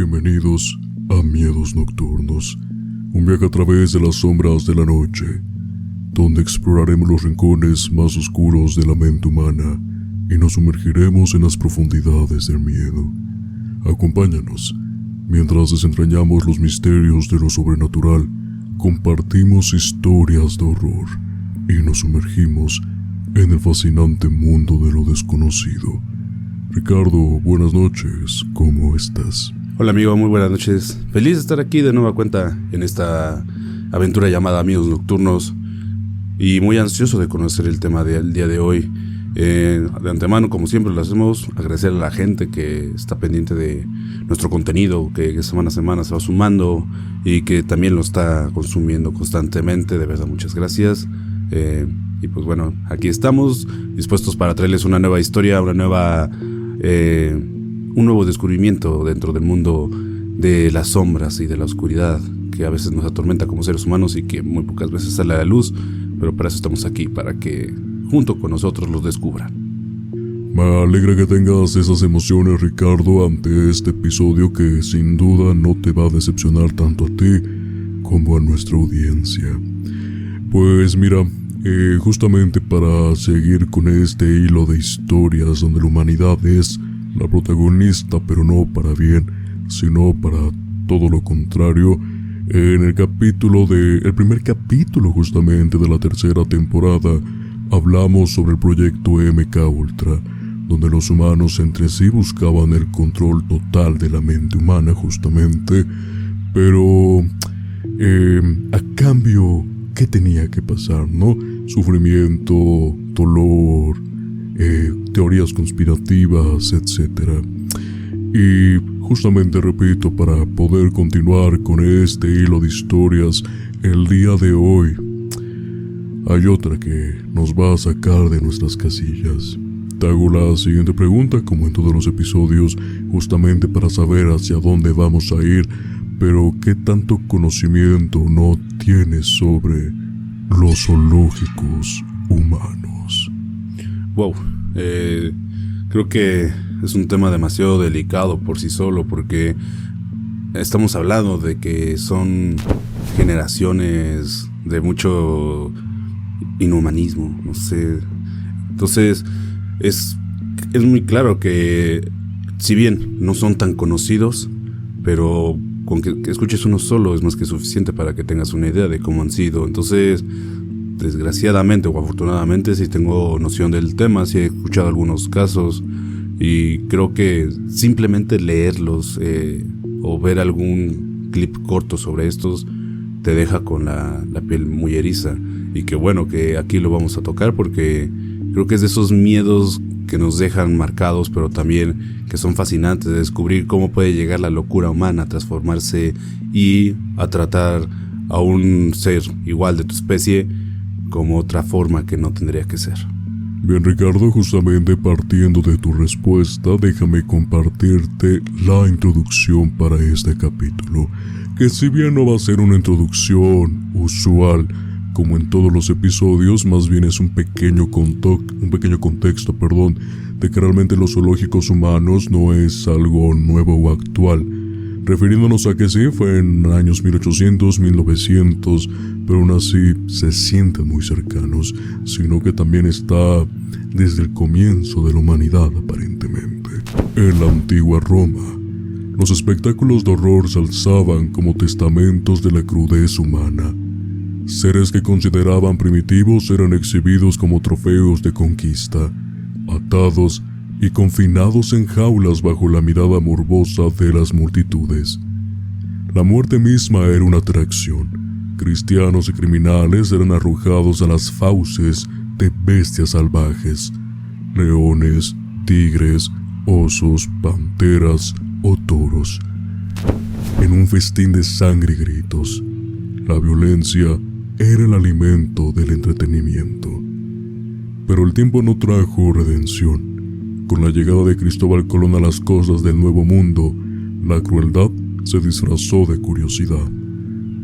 bienvenidos a Miedos Nocturnos, un viaje a través de las sombras de la noche, donde exploraremos los rincones más oscuros de la mente humana y nos sumergiremos en las profundidades del miedo. Acompáñanos mientras desentrañamos los misterios de lo sobrenatural, compartimos historias de horror y nos sumergimos en el fascinante mundo de lo desconocido. Ricardo, buenas noches, ¿cómo estás? Hola amigo, muy buenas noches. Feliz de estar aquí de nueva cuenta en esta aventura llamada Miedos Nocturnos y muy ansioso de conocer el tema del día de hoy. De antemano, como siempre lo hacemos, agradecer a la gente que está pendiente de nuestro contenido, que semana a semana se va sumando y que también lo está consumiendo constantemente. De verdad, muchas gracias. Y pues bueno, aquí estamos dispuestos para traerles una nueva historia, un nuevo descubrimiento dentro del mundo de las sombras y de la oscuridad que a veces nos atormenta como seres humanos y que muy pocas veces sale a la luz, pero para eso estamos aquí, para que junto con nosotros los descubran. Me alegra que tengas esas emociones, Ricardo, ante este episodio que sin duda no te va a decepcionar tanto a ti como a nuestra audiencia. Pues mira, justamente para seguir con este hilo de historias donde la humanidad es la protagonista, pero no para bien, sino para todo lo contrario, en el primer capítulo justamente de la tercera temporada, hablamos sobre el proyecto MK Ultra, donde los humanos entre sí buscaban el control total de la mente humana justamente, pero a cambio, ¿qué tenía que pasar, no? Sufrimiento, dolor, teorías conspirativas, etc. Y justamente repito, para poder continuar con este hilo de historias, el día de hoy hay otra que nos va a sacar de nuestras casillas. Te hago la siguiente pregunta, como en todos los episodios, justamente para saber hacia dónde vamos a ir, pero ¿qué tanto conocimiento no tienes sobre los zoológicos humanos? Wow, creo que es un tema demasiado delicado por sí solo, porque estamos hablando de que son generaciones de mucho inhumanismo, no sé. Entonces es muy claro que si bien no son tan conocidos, pero con que escuches uno solo es más que suficiente para que tengas una idea de cómo han sido. Entonces, desgraciadamente o afortunadamente, sí tengo noción del tema, sí he escuchado algunos casos y creo que simplemente leerlos o ver algún clip corto sobre estos te deja con la piel muy eriza. Y qué bueno que aquí lo vamos a tocar, porque creo que es de esos miedos que nos dejan marcados, pero también que son fascinantes de descubrir cómo puede llegar la locura humana a transformarse y a tratar a un ser igual de tu especie como otra forma que no tendría que ser. Bien, Ricardo, justamente partiendo de tu respuesta, déjame compartirte la introducción para este capítulo, que si bien no va a ser una introducción usual como en todos los episodios, más bien es un pequeño contexto, de que realmente los zoológicos humanos no es algo nuevo o actual, refiriéndonos a que sí, fue en años 1800, 1900, pero aún así se sienten muy cercanos, sino que también está desde el comienzo de la humanidad aparentemente. En la antigua Roma, los espectáculos de horror se alzaban como testamentos de la crudeza humana. Seres que consideraban primitivos eran exhibidos como trofeos de conquista, atados y confinados en jaulas bajo la mirada morbosa de las multitudes. La muerte misma era una atracción. Cristianos y criminales eran arrojados a las fauces de bestias salvajes, leones, tigres, osos, panteras o toros. En un festín de sangre y gritos, la violencia era el alimento del entretenimiento. Pero el tiempo no trajo redención. Con la llegada de Cristóbal Colón a las costas del Nuevo Mundo, la crueldad se disfrazó de curiosidad.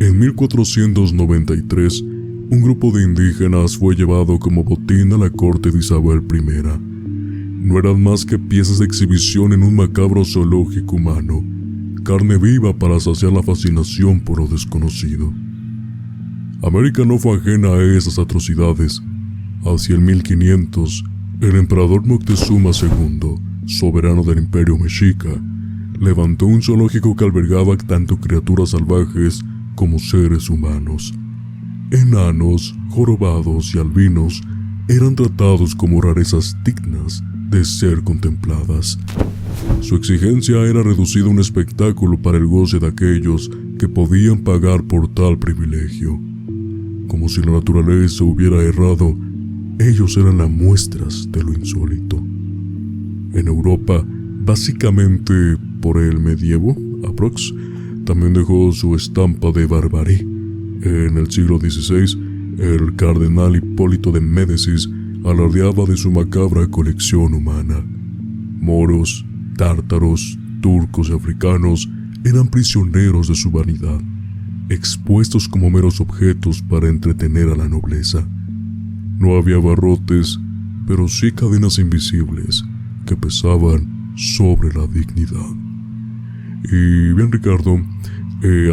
En 1493, un grupo de indígenas fue llevado como botín a la corte de Isabel I. No eran más que piezas de exhibición en un macabro zoológico humano. carne viva para saciar la fascinación por lo desconocido. América no fue ajena a esas atrocidades. Hacia el 1500, el emperador Moctezuma II, soberano del Imperio Mexica, levantó un zoológico que albergaba tanto criaturas salvajes como seres humanos. Enanos, jorobados y albinos eran tratados como rarezas dignas de ser contempladas. Su exigencia era reducir a un espectáculo para el goce de aquellos que podían pagar por tal privilegio. Como si la naturaleza hubiera errado, ellos eran las muestras de lo insólito. En Europa, básicamente por el medievo, aprox, también dejó su estampa de barbarie. En el siglo XVI, el cardenal Hipólito de Médicis alardeaba de su macabra colección humana. Moros, tártaros, turcos y africanos eran prisioneros de su vanidad, expuestos como meros objetos para entretener a la nobleza. No había barrotes, pero sí cadenas invisibles que pesaban sobre la dignidad. Y bien, Ricardo,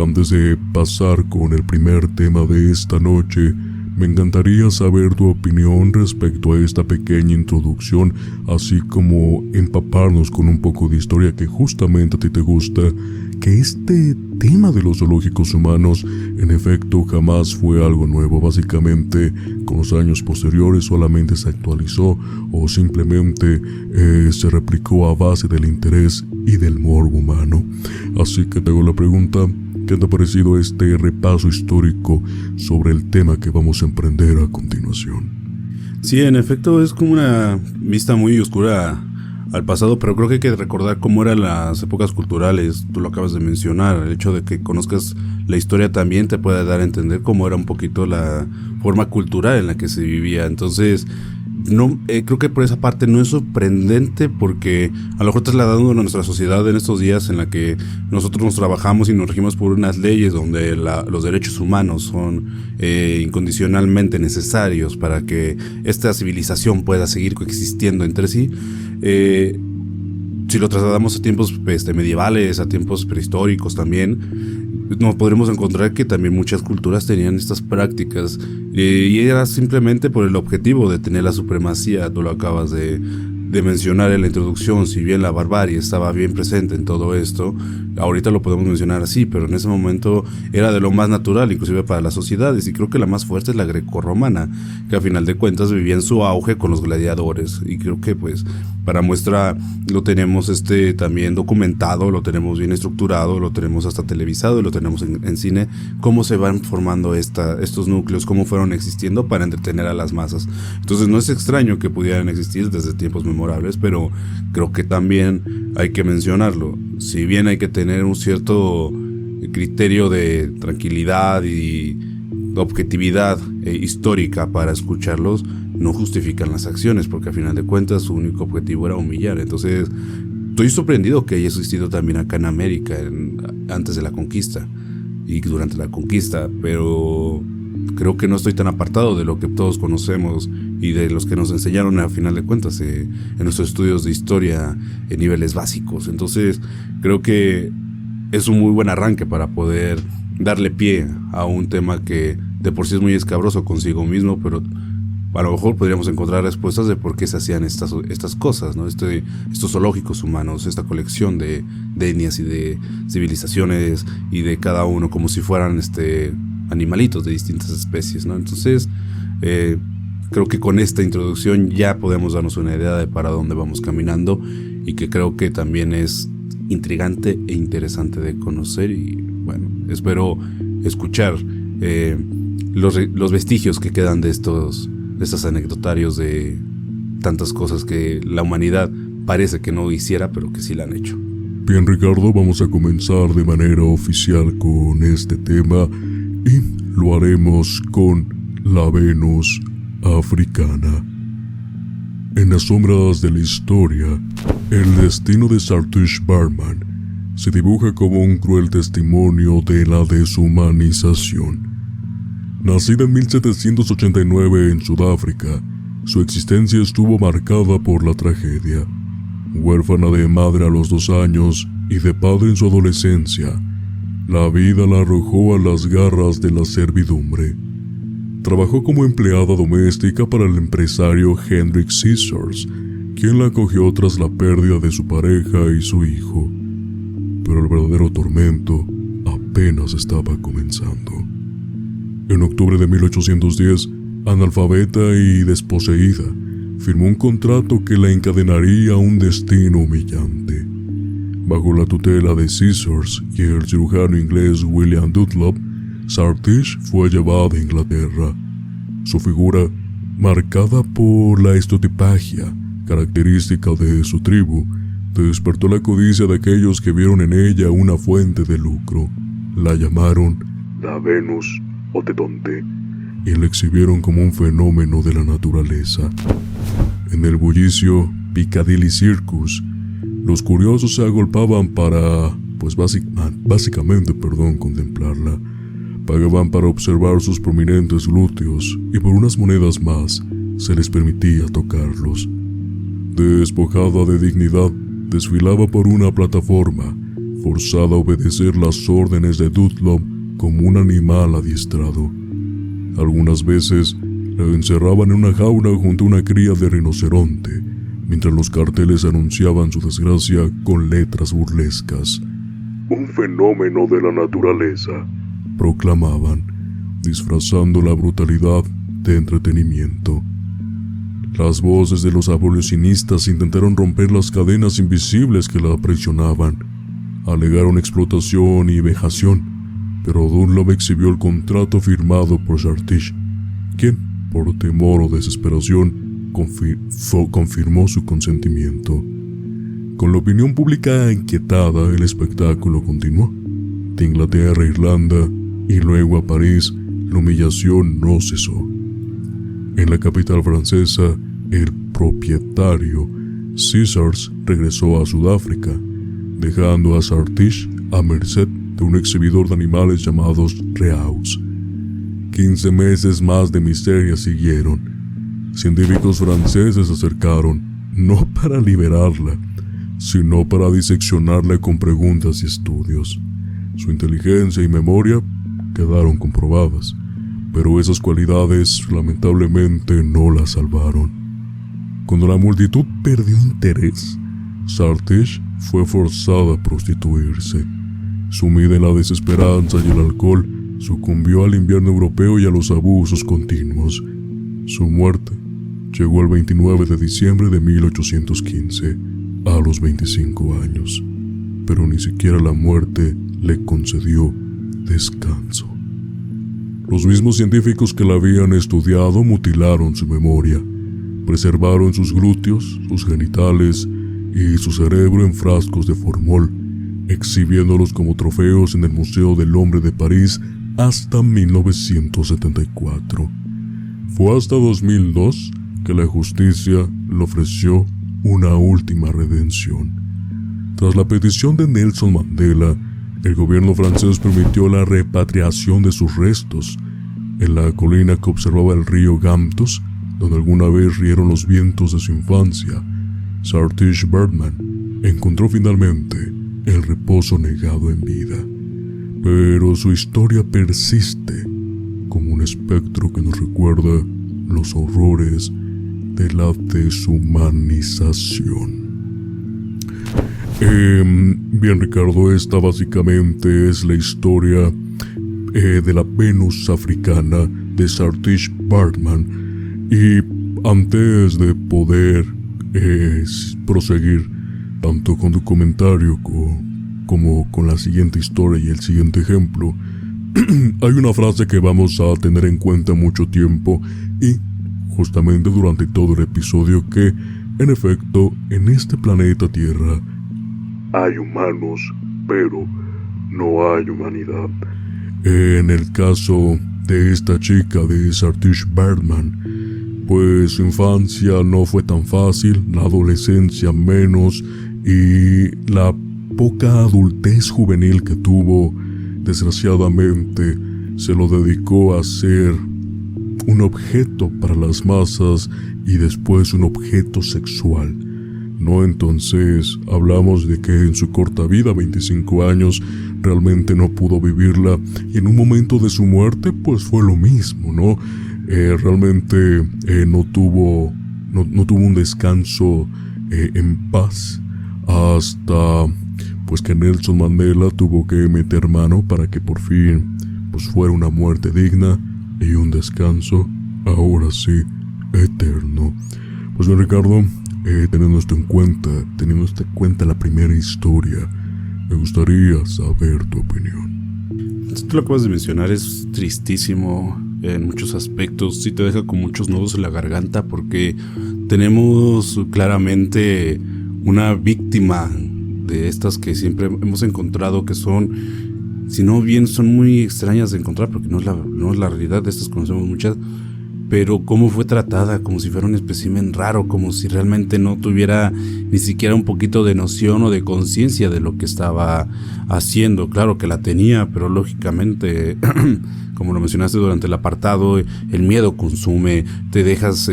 antes de pasar con el primer tema de esta noche, me encantaría saber tu opinión respecto a esta pequeña introducción, así como empaparnos con un poco de historia que justamente a ti te gusta, que este tema de los zoológicos humanos en efecto jamás fue algo nuevo. Básicamente con los años posteriores solamente se actualizó o simplemente se replicó a base del interés y del morbo humano. Así que te hago la pregunta: ¿qué te ha parecido este repaso histórico sobre el tema que vamos a emprender a continuación? Sí, en efecto es como una vista muy oscura al pasado, pero creo que hay que recordar cómo eran las épocas culturales. Tú lo acabas de mencionar, el hecho de que conozcas la historia también te puede dar a entender cómo era un poquito la forma cultural en la que se vivía. Entonces, no, creo que por esa parte no es sorprendente, porque a lo mejor trasladando a nuestra sociedad en estos días en la que nosotros nos trabajamos y nos regimos por unas leyes donde los derechos humanos son incondicionalmente necesarios para que esta civilización pueda seguir coexistiendo entre sí. Si lo trasladamos a tiempos medievales, a tiempos prehistóricos también, nos podremos encontrar que también muchas culturas tenían estas prácticas, y era simplemente por el objetivo de tener la supremacía. Tú lo acabas de mencionar en la introducción. Si bien la barbarie estaba bien presente en todo esto, ahorita lo podemos mencionar así, pero en ese momento era de lo más natural, inclusive para las sociedades, y creo que la más fuerte es la grecorromana, que a final de cuentas vivía en su auge con los gladiadores, y creo que pues para muestra lo tenemos también documentado, lo tenemos bien estructurado, lo tenemos hasta televisado, lo tenemos en cine, cómo se van formando estos núcleos, cómo fueron existiendo para entretener a las masas. Entonces no es extraño que pudieran existir desde tiempos memorables, pero creo que también hay que mencionarlo. Si bien hay que tener un cierto criterio de tranquilidad y objetividad histórica para escucharlos, no justifican las acciones, porque a final de cuentas su único objetivo era humillar. Entonces estoy sorprendido que haya existido también acá en América antes de la conquista y durante la conquista, pero creo que no estoy tan apartado de lo que todos conocemos y de los que nos enseñaron a final de cuentas en nuestros estudios de historia en niveles básicos. Entonces creo que es un muy buen arranque para poder darle pie a un tema que de por sí es muy escabroso consigo mismo, pero a lo mejor podríamos encontrar respuestas de por qué se hacían estas cosas, ¿no? Estos zoológicos humanos, esta colección de etnias y de civilizaciones y de cada uno como si fueran animalitos de distintas especies, ¿no? Entonces creo que con esta introducción ya podemos darnos una idea de para dónde vamos caminando, y que creo que también es intrigante e interesante de conocer. Y bueno, espero escuchar los vestigios que quedan de estos anecdotarios de tantas cosas que la humanidad parece que no hiciera, pero que sí la han hecho. Bien, Ricardo, vamos a comenzar de manera oficial con este tema, y lo haremos con la Venus africana. En las sombras de la historia, el destino de Saartjie Baartman se dibuja como un cruel testimonio de la deshumanización. Nacida en 1789 en Sudáfrica, su existencia estuvo marcada por la tragedia. Huérfana de madre a los 2 años, y de padre en su adolescencia, la vida la arrojó a las garras de la servidumbre. Trabajó como empleada doméstica para el empresario Hendrik Caesars, quien la acogió tras la pérdida de su pareja y su hijo. Pero el verdadero tormento apenas estaba comenzando. En octubre de 1810, analfabeta y desposeída, firmó un contrato que la encadenaría a un destino humillante. Bajo la tutela de Caesars y el cirujano inglés William Dunlop, Sartish fue llevada a Inglaterra. Su figura, marcada por la estotipagia, característica de su tribu, despertó la codicia de aquellos que vieron en ella una fuente de lucro. La llamaron la Venus o Tetonte y la exhibieron como un fenómeno de la naturaleza. En el bullicio Piccadilly Circus, los curiosos se agolpaban para, básicamente, contemplarla. Pagaban para observar sus prominentes glúteos y por unas monedas más se les permitía tocarlos. Despojada de dignidad, desfilaba por una plataforma, forzada a obedecer las órdenes de Dunlop como un animal adiestrado. Algunas veces la encerraban en una jaula junto a una cría de rinoceronte, mientras los carteles anunciaban su desgracia con letras burlescas. Un fenómeno de la naturaleza, proclamaban, disfrazando la brutalidad de entretenimiento. Las voces de los abolicionistas intentaron romper las cadenas invisibles que la aprisionaban. Alegaron explotación y vejación, pero Dunlop exhibió el contrato firmado por Sartish, quien, por temor o desesperación, confirmó su consentimiento. Con la opinión pública inquietada, el espectáculo continuó. De Inglaterra a Irlanda y luego a París, la humillación no cesó. En la capital francesa, el propietario Caesars regresó a Sudáfrica, dejando a Sartish a merced de un exhibidor de animales llamados Reaux. 15 meses más de miseria siguieron. Científicos franceses se acercaron, no para liberarla, sino para diseccionarla con preguntas y estudios. Su inteligencia y memoria quedaron comprobadas, pero esas cualidades lamentablemente no la salvaron. Cuando la multitud perdió interés, Sartish fue forzada a prostituirse. Sumida en la desesperanza y el alcohol, sucumbió al invierno europeo y a los abusos continuos. Su muerte llegó el 29 de diciembre de 1815, a los 25 años, pero ni siquiera la muerte le concedió descanso. Los mismos científicos que la habían estudiado mutilaron su memoria, preservaron sus glúteos, sus genitales y su cerebro en frascos de formol, exhibiéndolos como trofeos en el Museo del Hombre de París hasta 1974. Fue hasta 2002 que la justicia le ofreció una última redención. Tras la petición de Nelson Mandela, el gobierno francés permitió la repatriación de sus restos en la colina que observaba el río Gamtos, donde alguna vez rieron los vientos de su infancia. Sartish Bergman encontró finalmente el reposo negado en vida, pero su historia persiste como un espectro que nos recuerda los horrores de la deshumanización. Bien, Ricardo, esta básicamente es la historia de la Venus africana de Sartish Bergman. Y antes de poder proseguir tanto con tu comentario como con la siguiente historia y el siguiente ejemplo, hay una frase que vamos a tener en cuenta mucho tiempo y justamente durante todo el episodio, que en efecto en este planeta Tierra hay humanos, pero no hay humanidad. En el caso de esta chica de Sartish Bergman, pues su infancia no fue tan fácil, la adolescencia menos, y la poca adultez juvenil que tuvo, desgraciadamente, se lo dedicó a ser un objeto para las masas y después un objeto sexual. ¿no? Entonces hablamos de que en su corta vida, 25 años, realmente no pudo vivirla, y en un momento de su muerte pues fue lo mismo, ¿no? Realmente no tuvo un descanso en paz hasta pues que Nelson Mandela tuvo que meter mano para que por fin pues fuera una muerte digna y un descanso, ahora sí, eterno. Pues bien, Ricardo, teniendo esto en cuenta la primera historia, me gustaría saber tu opinión. Esto lo que acabas de mencionar es tristísimo en muchos aspectos. Sí te deja con muchos nudos en la garganta, porque tenemos claramente una víctima de estas que siempre hemos encontrado, que son, si no bien son muy extrañas de encontrar, porque no es la realidad, de estas conocemos muchas, pero cómo fue tratada, como si fuera un espécimen raro, como si realmente no tuviera ni siquiera un poquito de noción o de conciencia de lo que estaba haciendo. Claro que la tenía, pero lógicamente, como lo mencionaste durante el apartado, el miedo consume, te dejas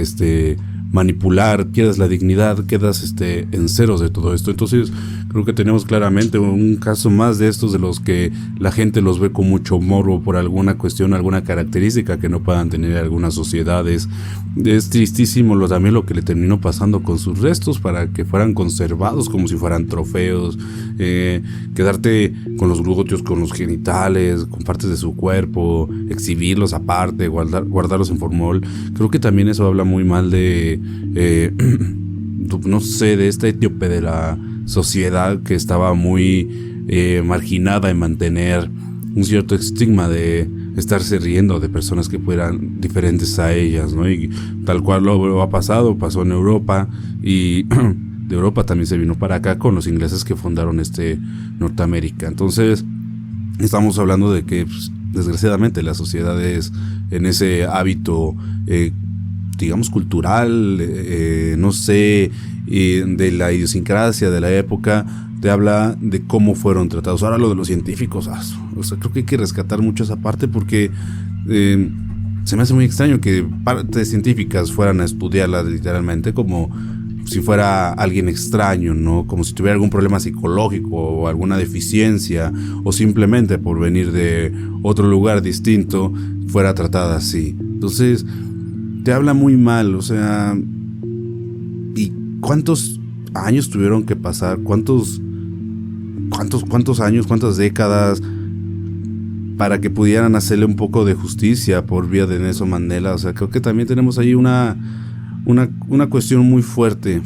manipular, pierdes la dignidad, quedas en ceros de todo esto. Entonces creo que tenemos claramente un caso más de estos, de los que la gente los ve con mucho morbo por alguna cuestión, alguna característica que no puedan tener algunas sociedades. Es tristísimo también lo que le terminó pasando con sus restos, para que fueran conservados como si fueran trofeos, quedarte con los glúteos, con los genitales, con partes de su cuerpo, exhibirlos aparte, guardarlos en formol. Creo que también eso habla muy mal de no sé, de esta etíope de la sociedad, que estaba muy marginada en mantener un cierto estigma de estarse riendo de personas que fueran diferentes a ellas, ¿no? Y tal cual lo pasó en Europa, y de Europa también se vino para acá con los ingleses que fundaron Norteamérica. Entonces estamos hablando de que pues, desgraciadamente las sociedades en ese hábito digamos cultural, no sé, de la idiosincrasia de la época, te habla de cómo fueron tratados. Ahora lo de los científicos, o sea, creo que hay que rescatar mucho esa parte, porque se me hace muy extraño que partes científicas fueran a estudiarla literalmente como si fuera alguien extraño, ¿no? Como si tuviera algún problema psicológico o alguna deficiencia, o simplemente por venir de otro lugar distinto fuera tratada así. Entonces te habla muy mal, o sea, ¿y cuántos años tuvieron que pasar? ¿Cuántos años, cuántas décadas para que pudieran hacerle un poco de justicia por vía de Nelson Mandela? O sea, creo que también tenemos ahí una cuestión muy fuerte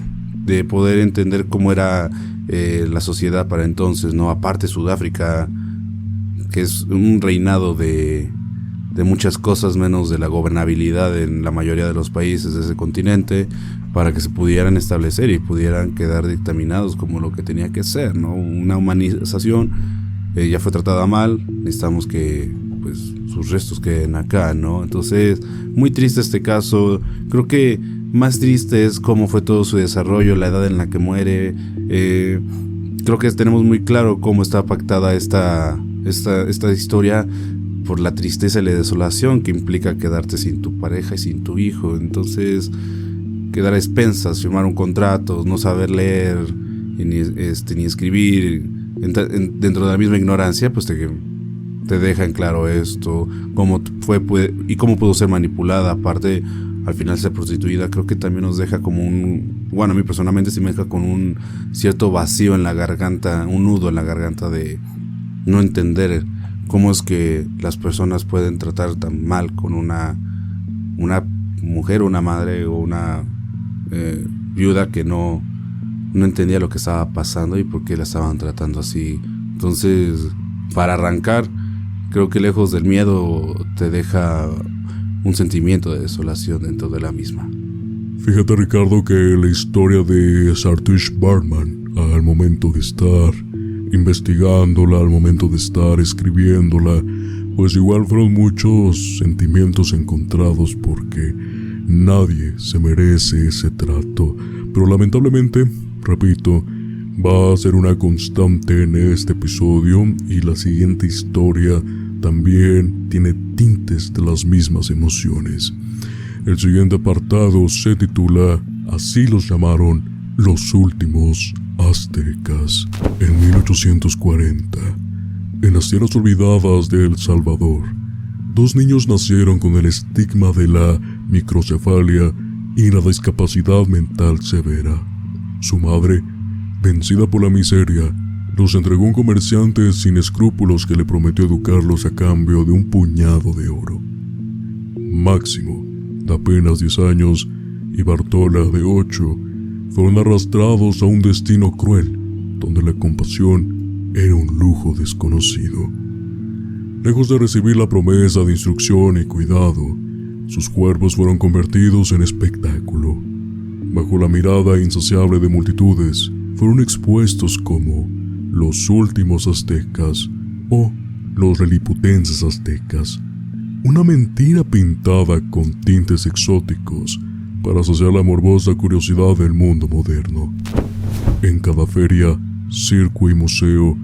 de poder entender cómo era la sociedad para entonces, ¿no? Aparte Sudáfrica, que es un reinado de muchas cosas menos de la gobernabilidad en la mayoría de los países de ese continente, para que se pudieran establecer y pudieran quedar dictaminados como lo que tenía que ser, ¿no? Una humanización ya fue tratada mal, necesitamos que pues sus restos queden acá, ¿no? Entonces, muy triste este caso. Creo que más triste es cómo fue todo su desarrollo, la edad en la que muere. Creo que tenemos muy claro cómo está pactada esta historia, por la tristeza y la desolación que implica quedarte sin tu pareja y sin tu hijo. Entonces, quedar a expensas, firmar un contrato, no saber leer y ni escribir, dentro de la misma ignorancia, pues te deja en claro esto, cómo y cómo pudo ser manipulada. Aparte, al final ser prostituida, creo que también nos deja como bueno, a mí personalmente sí me deja con un cierto vacío en la garganta, un nudo en la garganta de no entender cómo es que las personas pueden tratar tan mal con una mujer, una madre o una viuda que no entendía lo que estaba pasando y por qué la estaban tratando así. Entonces, para arrancar, creo que lejos del miedo te deja un sentimiento de desolación dentro de la misma. Fíjate, Ricardo, que la historia de Saartjie Baartman, al momento de estar investigándola, al momento de estar escribiéndola, pues igual fueron muchos sentimientos encontrados, porque nadie se merece ese trato. Pero lamentablemente, repito, va a ser una constante en este episodio, y la siguiente historia también tiene tintes de las mismas emociones. El siguiente apartado se titula Así los llamaron Los últimos aztecas. En 1840, en las tierras olvidadas de El Salvador, 2 niños nacieron con el estigma de la microcefalia y la discapacidad mental severa. Su madre, vencida por la miseria, los entregó a un comerciante sin escrúpulos que le prometió educarlos a cambio de un puñado de oro. Máximo, de apenas 10 años, y Bartola, de 8, fueron arrastrados a un destino cruel, donde la compasión era un lujo desconocido. Lejos de recibir la promesa de instrucción y cuidado, sus cuerpos fueron convertidos en espectáculo. Bajo la mirada insaciable de multitudes, fueron expuestos como los últimos aztecas o los liliputenses aztecas, una mentira pintada con tintes exóticos para saciar la morbosa curiosidad del mundo moderno. En cada feria, circo y museo,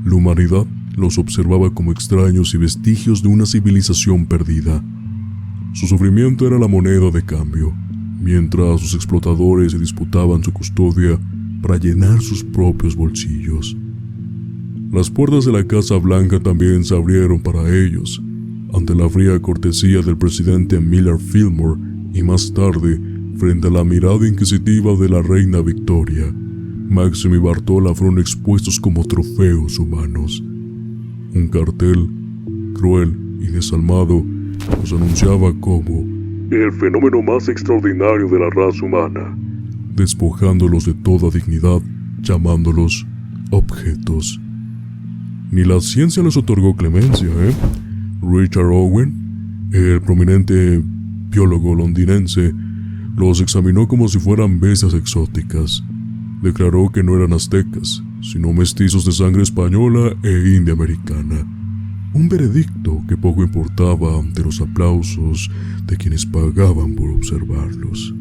la humanidad los observaba como extraños y vestigios de una civilización perdida. Su sufrimiento era la moneda de cambio, mientras sus explotadores se disputaban su custodia para llenar sus propios bolsillos. Las puertas de la Casa Blanca también se abrieron para ellos, ante la fría cortesía del presidente Millard Fillmore y más tarde, frente a la mirada inquisitiva de la reina Victoria, Máximo y Bartola fueron expuestos como trofeos humanos. Un cartel, cruel y desalmado, los anunciaba como el fenómeno más extraordinario de la raza humana, despojándolos de toda dignidad, llamándolos objetos. Ni la ciencia les otorgó clemencia, Richard Owen, el prominente biólogo londinense, los examinó como si fueran bestias exóticas. Declaró que no eran aztecas, sino mestizos de sangre española e india americana. Un veredicto que poco importaba ante los aplausos de quienes pagaban por observarlos.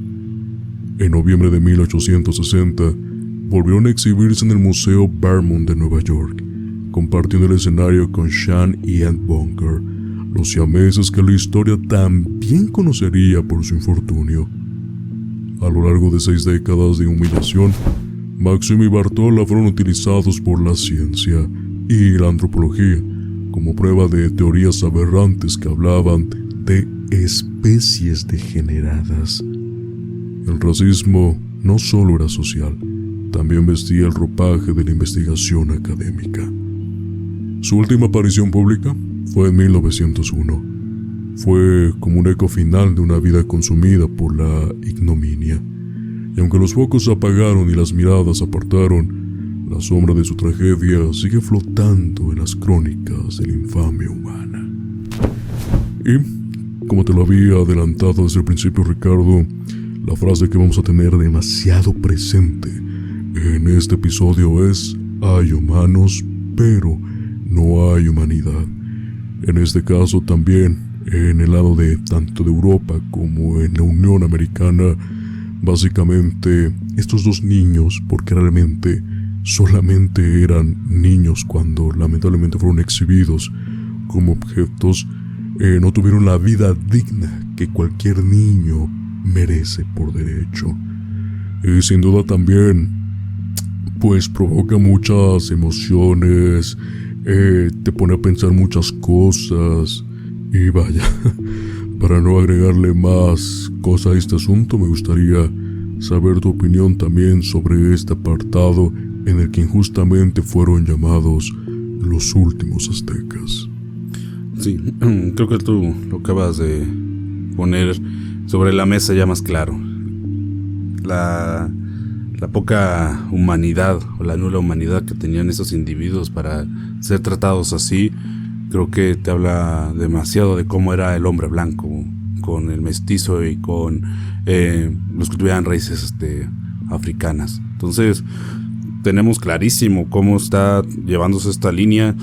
En noviembre de 1860, volvieron a exhibirse en el Museo Vermont de Nueva York, compartiendo el escenario con Sean y Ed Bunker, los siameses que la historia también conocería por su infortunio. A lo largo de 6 décadas de humillación, Máximo y Bartola fueron utilizados por la ciencia y la antropología como prueba de teorías aberrantes que hablaban de especies degeneradas. El racismo no solo era social, también vestía el ropaje de la investigación académica. Su última aparición pública fue en 1901. Fue como un eco final de una vida consumida por la ignominia. Y aunque los focos se apagaron y las miradas apartaron, la sombra de su tragedia sigue flotando en las crónicas de la infamia humana. Y, como te lo había adelantado desde el principio, Ricardo, la frase que vamos a tener demasiado presente en este episodio es: hay humanos, pero no hay humanidad. En este caso también, en el lado de tanto de Europa como en la Unión Americana, básicamente estos 2 niños, porque realmente solamente eran niños cuando lamentablemente fueron exhibidos como objetos, no tuvieron la vida digna que cualquier niño merece por derecho. Y sin duda también, pues provoca muchas emociones, te pone a pensar muchas cosas. Y vaya, para no agregarle más cosas a este asunto, me gustaría saber tu opinión también sobre este apartado en el que injustamente fueron llamados los últimos aztecas. Sí, creo que tú lo acabas de poner sobre la mesa ya más claro. La poca humanidad o la nula humanidad que tenían esos individuos para ser tratados así, creo que te habla demasiado de cómo era el hombre blanco con el mestizo y con los que tuvieran raíces africanas. Entonces tenemos clarísimo cómo está llevándose esta línea.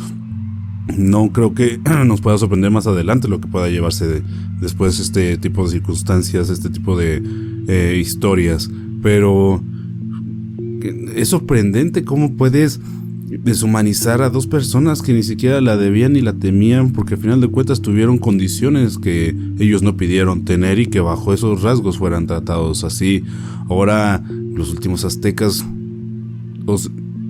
No creo que nos pueda sorprender más adelante lo que pueda llevarse después este tipo de circunstancias, este tipo de historias, pero es sorprendente cómo puedes deshumanizar a 2 personas que ni siquiera la debían ni la temían, porque al final de cuentas tuvieron condiciones que ellos no pidieron tener y que bajo esos rasgos fueran tratados así. Ahora los últimos aztecas,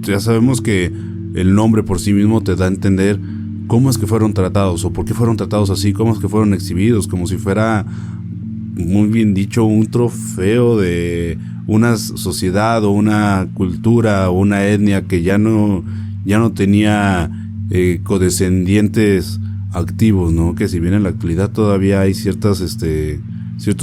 ya sabemos que el nombre por sí mismo te da a entender cómo es que fueron tratados o por qué fueron tratados así, cómo es que fueron exhibidos, como si fuera, muy bien dicho, un trofeo de una sociedad o una cultura o una etnia que ya no tenía codescendientes activos, ¿no? Que si bien en la actualidad todavía hay ciertos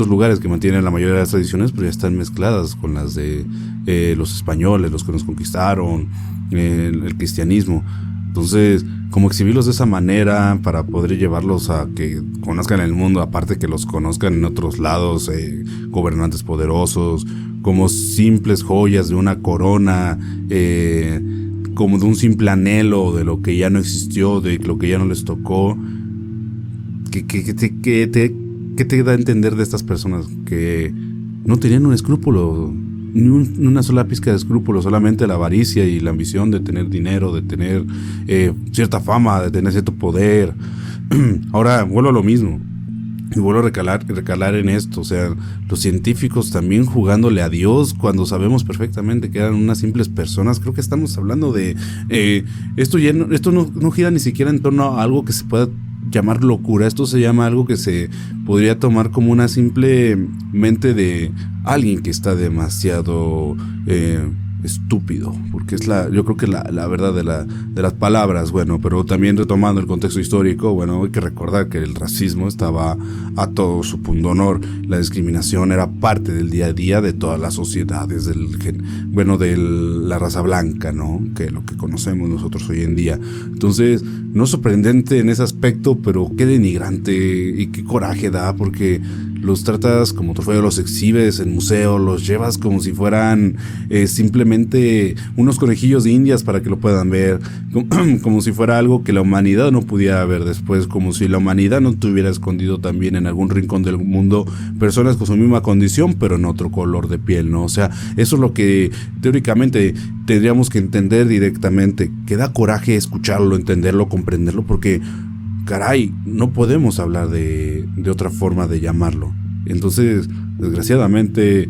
lugares que mantienen la mayoría de las tradiciones, pero ya están mezcladas con las de los españoles, los que nos conquistaron, el cristianismo. Entonces, como exhibirlos de esa manera para poder llevarlos a que conozcan el mundo, aparte que los conozcan en otros lados, gobernantes poderosos, como simples joyas de una corona, como de un simple anhelo de lo que ya no existió, de lo que ya no les tocó. ¿Qué te da a entender de estas personas? Que no tenían un escrúpulo, ni una sola pizca de escrúpulo, solamente la avaricia y la ambición de tener dinero, de tener cierta fama, de tener cierto poder. Ahora vuelvo a lo mismo y vuelvo a recalar en esto. O sea, los científicos también jugándole a Dios cuando sabemos perfectamente que eran unas simples personas. Creo que estamos hablando de esto no gira ni siquiera en torno a algo que se pueda llamar locura. Esto se llama algo que se podría tomar como una simple mente de alguien que está demasiado estúpido, porque yo creo que la verdad de las palabras. Bueno, pero también retomando el contexto histórico, bueno, hay que recordar que el racismo estaba a todo su pundonor. La discriminación era parte del día a día de todas las sociedades de la raza blanca, ¿no? Que lo que conocemos nosotros hoy en día. Entonces, no es sorprendente en ese aspecto, pero qué denigrante y qué coraje da, porque los tratas como trofeo, los exhibes en museo, los llevas como si fueran simplemente unos conejillos de indias para que lo puedan ver, como si fuera algo que la humanidad no pudiera ver después, como si la humanidad no tuviera escondido también en algún rincón del mundo personas con su misma condición, pero en otro color de piel, ¿no? O sea, eso es lo que teóricamente tendríamos que entender directamente, que da coraje escucharlo, entenderlo, comprenderlo, porque caray, no podemos hablar de otra forma de llamarlo. Entonces, desgraciadamente,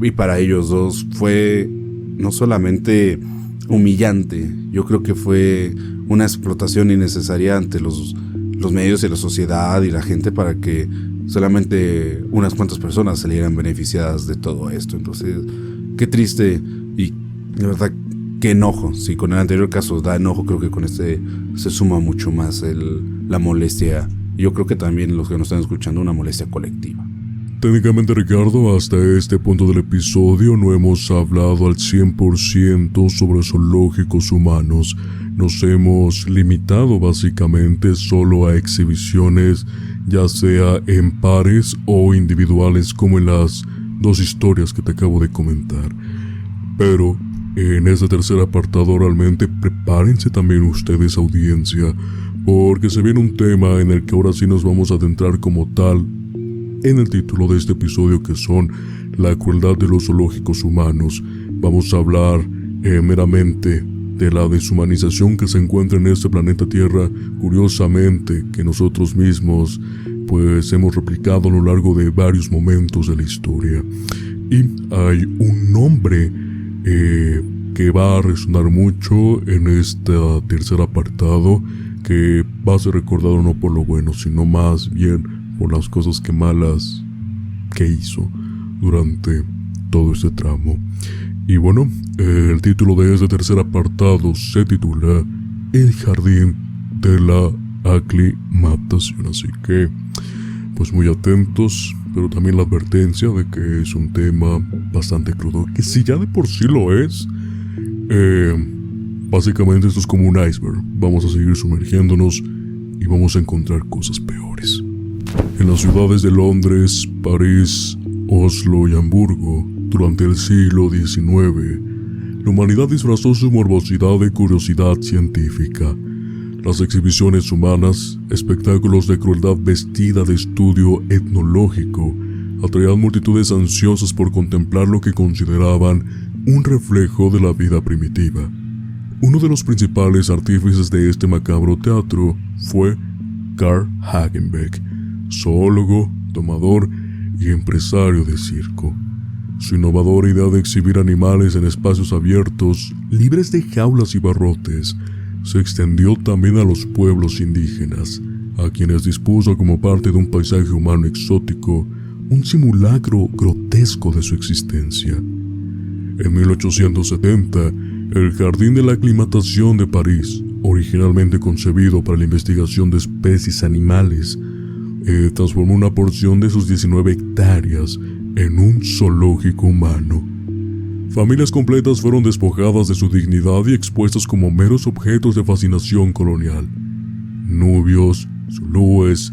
y para ellos dos fue no solamente humillante, yo creo que fue una explotación innecesaria ante los medios y la sociedad y la gente para que solamente unas cuantas personas salieran beneficiadas de todo esto. Entonces, qué triste y de verdad qué enojo. Si con el anterior caso da enojo, creo que con este se suma mucho más la molestia. Yo creo que también los que nos están escuchando, una molestia colectiva. Técnicamente, Ricardo, hasta este punto del episodio no hemos hablado al 100% sobre zoológicos humanos. Nos hemos limitado básicamente solo a exhibiciones, ya sea en pares o individuales, como en las dos historias que te acabo de comentar. Pero en este tercer apartado realmente prepárense también ustedes, audiencia, porque se viene un tema en el que ahora sí nos vamos a adentrar como tal en el título de este episodio, que son la crueldad de los zoológicos humanos. Vamos a hablar meramente de la deshumanización que se encuentra en este planeta Tierra, curiosamente, que nosotros mismos pues hemos replicado a lo largo de varios momentos de la historia. Y hay un nombre que va a resonar mucho en este tercer apartado, que va a ser recordado no por lo bueno, sino más bien por las cosas malas que hizo durante todo este tramo. Y bueno, el título de este tercer apartado se titula El jardín de la aclimatación, así que pues muy atentos, pero también la advertencia de que es un tema bastante crudo, que si ya de por sí lo es, básicamente esto es como un iceberg. Vamos a seguir sumergiéndonos y vamos a encontrar cosas peores. En las ciudades de Londres, París, Oslo y Hamburgo, durante el siglo XIX, la humanidad disfrazó su morbosidad de curiosidad científica. Las exhibiciones humanas, espectáculos de crueldad vestida de estudio etnológico, atraían multitudes ansiosas por contemplar lo que consideraban un reflejo de la vida primitiva. Uno de los principales artífices de este macabro teatro fue Karl Hagenbeck, zoólogo, domador y empresario de circo. Su innovadora idea de exhibir animales en espacios abiertos, libres de jaulas y barrotes, se extendió también a los pueblos indígenas, a quienes dispuso como parte de un paisaje humano exótico, un simulacro grotesco de su existencia. En 1870, el Jardín de la Aclimatación de París, originalmente concebido para la investigación de especies animales, transformó una porción de sus 19 hectáreas en un zoológico humano. Familias completas fueron despojadas de su dignidad y expuestas como meros objetos de fascinación colonial. Nubios, zulúes,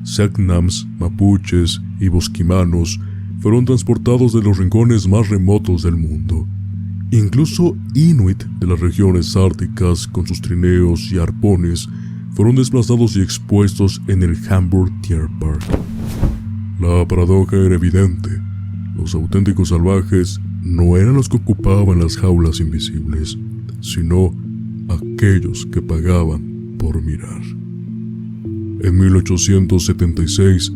selknams, mapuches y bosquimanos fueron transportados de los rincones más remotos del mundo. Incluso inuit de las regiones árticas, con sus trineos y arpones, fueron desplazados y expuestos en el Hamburg Tierpark. La paradoja era evidente. Los auténticos salvajes no eran los que ocupaban las jaulas invisibles, sino aquellos que pagaban por mirar. En 1876,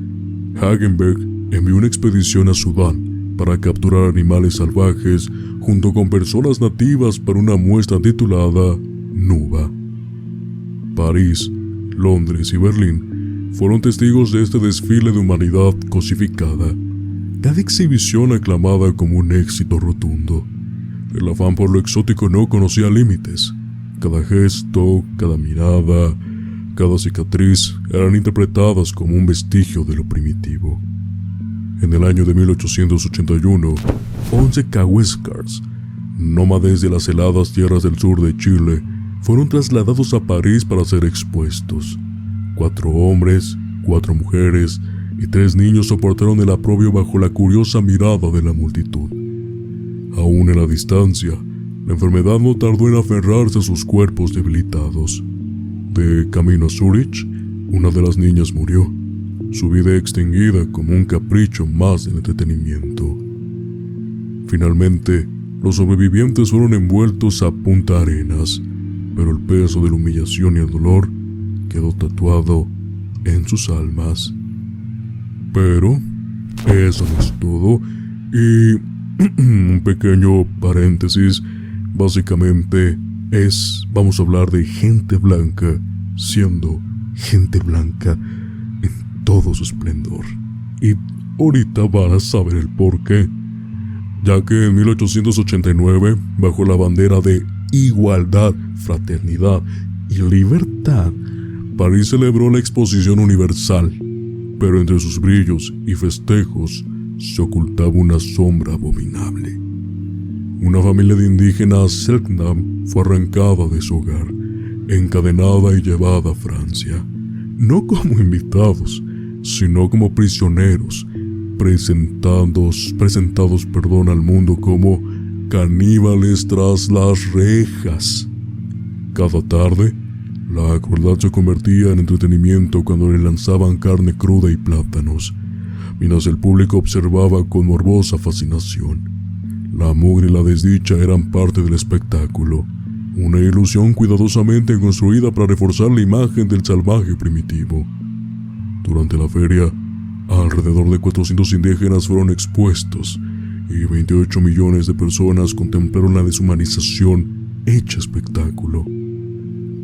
Hagenbeck envió una expedición a Sudán para capturar animales salvajes junto con personas nativas para una muestra titulada Nuba. París, Londres y Berlín fueron testigos de este desfile de humanidad cosificada, cada exhibición aclamada como un éxito rotundo. El afán por lo exótico no conocía límites. Cada gesto, cada mirada, cada cicatriz eran interpretadas como un vestigio de lo primitivo. En el año de 1881, 11 Kaweskars, nómades de las heladas tierras del sur de Chile, fueron trasladados a París para ser expuestos. 4 hombres, 4 mujeres y 3 niños soportaron el aprobio bajo la curiosa mirada de la multitud. Aún en la distancia, la enfermedad no tardó en aferrarse a sus cuerpos debilitados. De camino a Zúrich, una de las niñas murió, su vida extinguida como un capricho más del entretenimiento. Finalmente, los sobrevivientes fueron envueltos a Punta Arenas, pero el peso de la humillación y el dolor quedó tatuado en sus almas. Pero eso no es todo, y un pequeño paréntesis, básicamente vamos a hablar de gente blanca siendo gente blanca en todo su esplendor. Y ahorita van a saber el porqué, ya que en 1889, bajo la bandera de igualdad, fraternidad y libertad, París celebró la Exposición Universal, pero entre sus brillos y festejos se ocultaba una sombra abominable. Una familia de indígenas Selknam fue arrancada de su hogar, encadenada y llevada a Francia, no como invitados, sino como prisioneros, presentados al mundo como caníbales tras las rejas. Cada tarde, la crueldad se convertía en entretenimiento cuando le lanzaban carne cruda y plátanos, mientras el público observaba con morbosa fascinación. La mugre y la desdicha eran parte del espectáculo, una ilusión cuidadosamente construida para reforzar la imagen del salvaje primitivo. Durante la feria, alrededor de 400 indígenas fueron expuestos y 28 millones de personas contemplaron la deshumanización hecha espectáculo.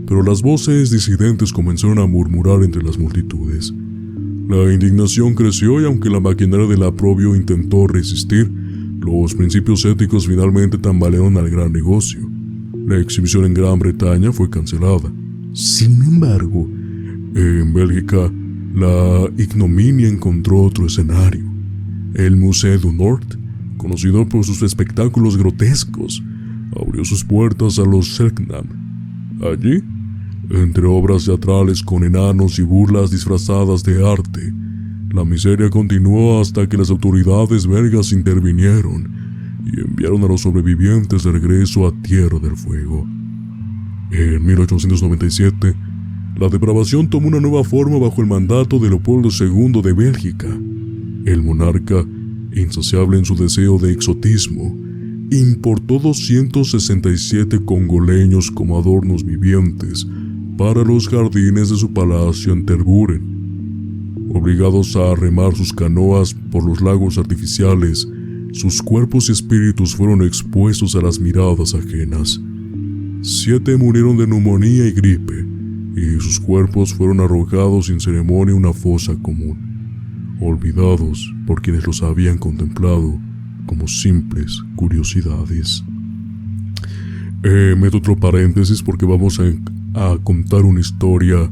Pero las voces disidentes comenzaron a murmurar entre las multitudes. La indignación creció y aunque la maquinaria del aprobio intentó resistir, los principios éticos finalmente tambalearon al gran negocio. La exhibición en Gran Bretaña fue cancelada. Sin embargo, en Bélgica, la ignominia encontró otro escenario. El Musée du Nord, conocido por sus espectáculos grotescos, abrió sus puertas a los Selknam. Allí, entre obras teatrales con enanos y burlas disfrazadas de arte, la miseria continuó hasta que las autoridades belgas intervinieron y enviaron a los sobrevivientes de regreso a Tierra del Fuego. En 1897, la depravación tomó una nueva forma bajo el mandato de Leopoldo II de Bélgica. El monarca, insaciable en su deseo de exotismo, importó 267 congoleños como adornos vivientes para los jardines de su palacio en Tervuren. Obligados a remar sus canoas por los lagos artificiales, sus cuerpos y espíritus fueron expuestos a las miradas ajenas. 7 murieron de neumonía y gripe, y sus cuerpos fueron arrojados sin ceremonia a una fosa común, olvidados por quienes los habían contemplado como simples curiosidades. Meto otro paréntesis porque vamos a contar una historia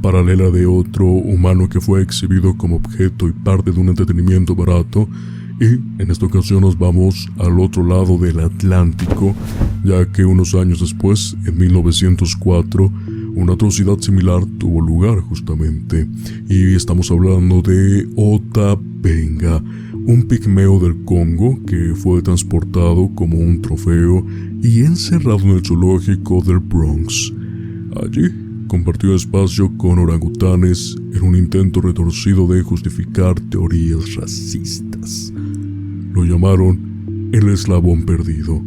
paralela de otro humano que fue exhibido como objeto y parte de un entretenimiento barato, y en esta ocasión nos vamos al otro lado del Atlántico, ya que unos años después, en 1904, una atrocidad similar tuvo lugar justamente, y estamos hablando de Ota Benga, un pigmeo del Congo que fue transportado como un trofeo y encerrado en el zoológico del Bronx. Allí compartió espacio con orangutanes en un intento retorcido de justificar teorías racistas. Lo llamaron el eslabón perdido,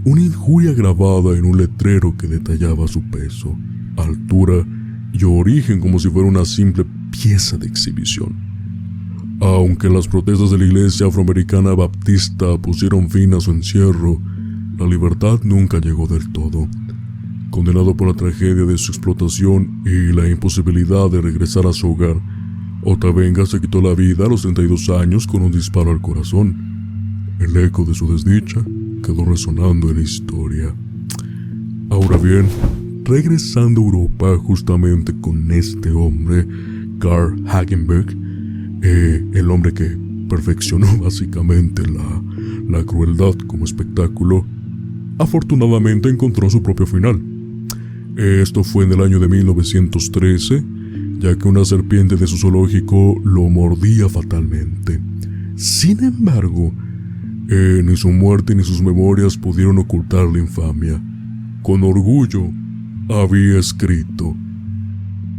una injuria grabada en un letrero que detallaba su peso, altura y origen como si fuera una simple pieza de exhibición. Aunque las protestas de la iglesia afroamericana baptista pusieron fin a su encierro, la libertad nunca llegó del todo. Condenado por la tragedia de su explotación y la imposibilidad de regresar a su hogar, Ota Benga se quitó la vida a los 32 años con un disparo al corazón. El eco de su desdicha quedó resonando en la historia. Ahora bien, regresando a Europa justamente con este hombre, Carl Hagenbeck, el hombre que perfeccionó básicamente la crueldad como espectáculo, afortunadamente encontró su propio final. Esto fue en el año de 1913, ya que una serpiente de su zoológico lo mordía fatalmente. Sin embargo, ni su muerte ni sus memorias pudieron ocultar la infamia. Con orgullo, había escrito: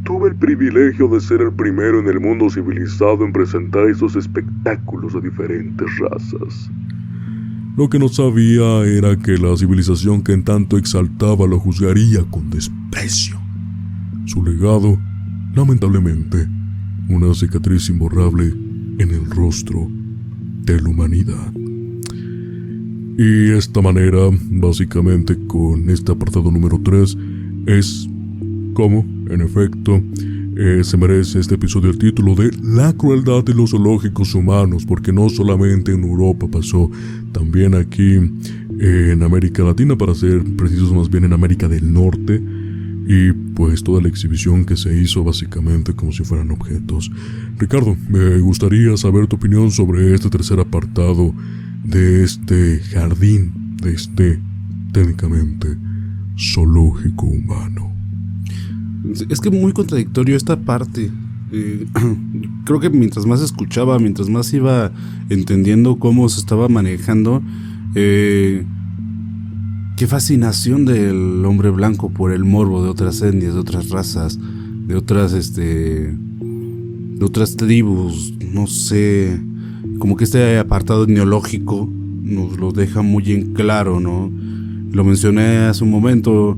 tuve el privilegio de ser el primero en el mundo civilizado en presentar esos espectáculos a diferentes razas. Lo que no sabía era que la civilización que en tanto exaltaba lo juzgaría con desprecio. Su legado, lamentablemente, una cicatriz imborrable en el rostro de la humanidad. Y esta manera, básicamente con este apartado número 3, es como, en efecto, se merece este episodio el título de La crueldad de los zoológicos humanos, porque no solamente en Europa pasó, también aquí en América Latina, para ser precisos, más bien en América del Norte, y pues toda la exhibición que se hizo básicamente como si fueran objetos. Ricardo, me gustaría saber tu opinión sobre este tercer apartado de este jardín, de este, técnicamente, zoológico humano. Es que muy contradictorio esta parte. Creo que mientras más escuchaba, mientras más iba entendiendo cómo se estaba manejando, qué fascinación del hombre blanco por el morbo de otras etnias, de otras razas, de otras tribus, no sé, como que este apartado etnológico nos lo deja muy en claro, ¿no? Lo mencioné hace un momento.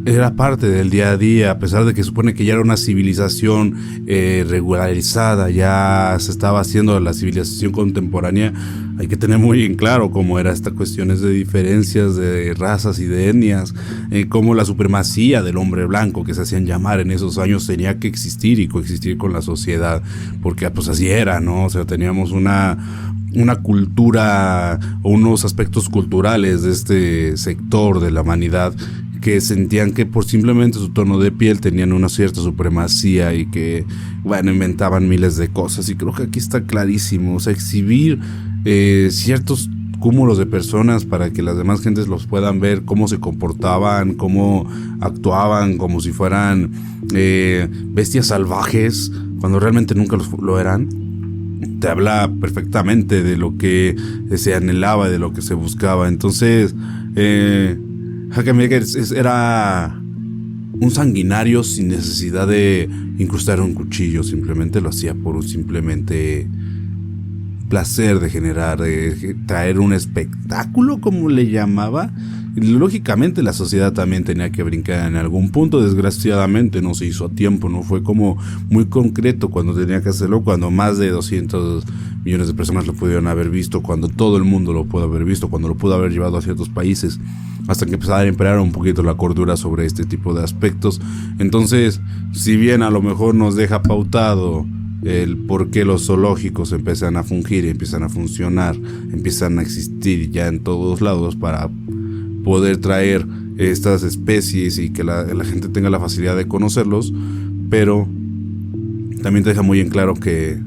Era parte del día a día, a pesar de que supone que ya era una civilización regularizada, ya se estaba haciendo la civilización contemporánea. Hay que tener muy en claro cómo era estas cuestiones de diferencias de razas y de etnias, cómo la supremacía del hombre blanco, que se hacían llamar en esos años, tenía que existir y coexistir con la sociedad, porque pues así era, ¿no? O sea, teníamos una cultura o unos aspectos culturales de este sector de la humanidad que sentían que por simplemente su tono de piel tenían una cierta supremacía y que, bueno, inventaban miles de cosas. Y creo que aquí está clarísimo, o sea, exhibir ciertos cúmulos de personas para que las demás gentes los puedan ver, cómo se comportaban, cómo actuaban, como si fueran bestias salvajes, cuando realmente nunca lo eran. Te habla perfectamente de lo que se anhelaba, de lo que se buscaba. Entonces, Hagenbeck era un sanguinario sin necesidad de incrustar un cuchillo, simplemente lo hacía por un simplemente placer de generar, de traer un espectáculo, como le llamaba, lógicamente la sociedad también tenía que brincar en algún punto. Desgraciadamente no se hizo a tiempo, no fue como muy concreto cuando tenía que hacerlo, cuando más de 200 millones de personas lo pudieron haber visto, cuando todo el mundo lo pudo haber visto, cuando lo pudo haber llevado a ciertos países, hasta que empezara a imperar un poquito la cordura sobre este tipo de aspectos. Entonces, si bien a lo mejor nos deja pautado el por qué los zoológicos empiezan a fungir y empiezan a funcionar, empiezan a existir ya en todos lados para poder traer estas especies y que la gente tenga la facilidad de conocerlos, pero también te deja muy en claro que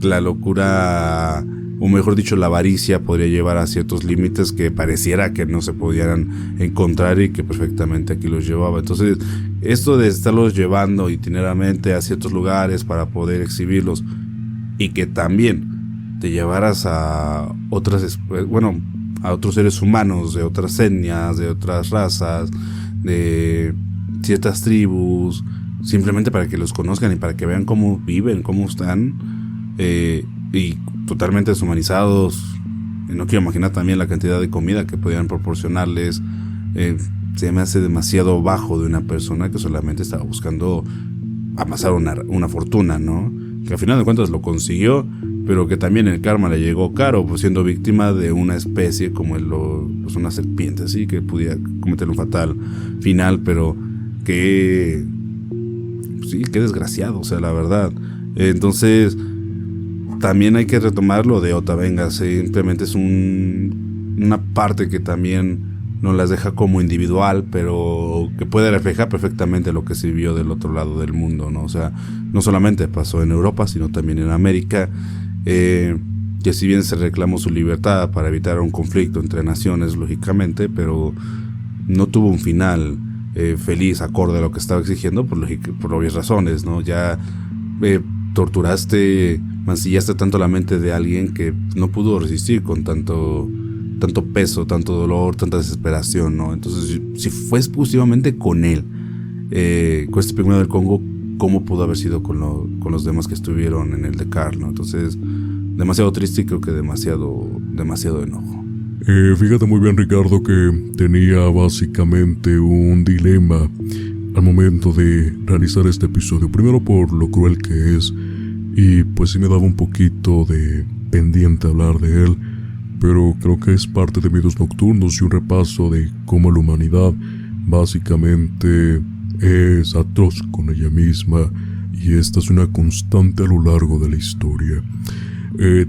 la locura, o mejor dicho, la avaricia podría llevar a ciertos límites que pareciera que no se pudieran encontrar y que perfectamente aquí los llevaba. Entonces, esto de estarlos llevando itinerariamente a ciertos lugares para poder exhibirlos, y que también te llevaras a a otros seres humanos de otras etnias, de otras razas, de ciertas tribus, simplemente para que los conozcan y para que vean cómo viven, cómo están, y totalmente deshumanizados. No quiero imaginar también la cantidad de comida que podían proporcionarles. Se me hace demasiado bajo de una persona que solamente estaba buscando amasar una fortuna, ¿no? Que al final de cuentas lo consiguió, pero que también el karma le llegó caro, pues siendo víctima de una especie como una serpiente, así que pudiera cometer un fatal final, pero que sí, qué desgraciado, o sea, la verdad. Entonces también hay que retomar lo de Ota Benga. Simplemente es una parte que también nos las deja como individual, pero que puede reflejar perfectamente lo que se vio del otro lado del mundo, ¿no? O sea, no solamente pasó en Europa, sino también en América, que si bien se reclamó su libertad para evitar un conflicto entre naciones, lógicamente, pero no tuvo un final feliz, acorde a lo que estaba exigiendo, por obvias razones, ¿no? Ya torturaste, mancillaste tanto la mente de alguien que no pudo resistir con tanto peso, tanto dolor, tanta desesperación, ¿no? Entonces, si fue exclusivamente con él, con este pigmeo del Congo, ¿cómo pudo haber sido con los demás que estuvieron en el Dakar, ¿no? Entonces, demasiado triste y creo que demasiado enojo. Fíjate muy bien, Ricardo, que tenía básicamente un dilema al momento de realizar este episodio. Primero por lo cruel que es, y pues sí me daba un poquito de pendiente hablar de él, pero creo que es parte de Miedos Nocturnos y un repaso de cómo la humanidad básicamente es atroz con ella misma, y esta es una constante a lo largo de la historia.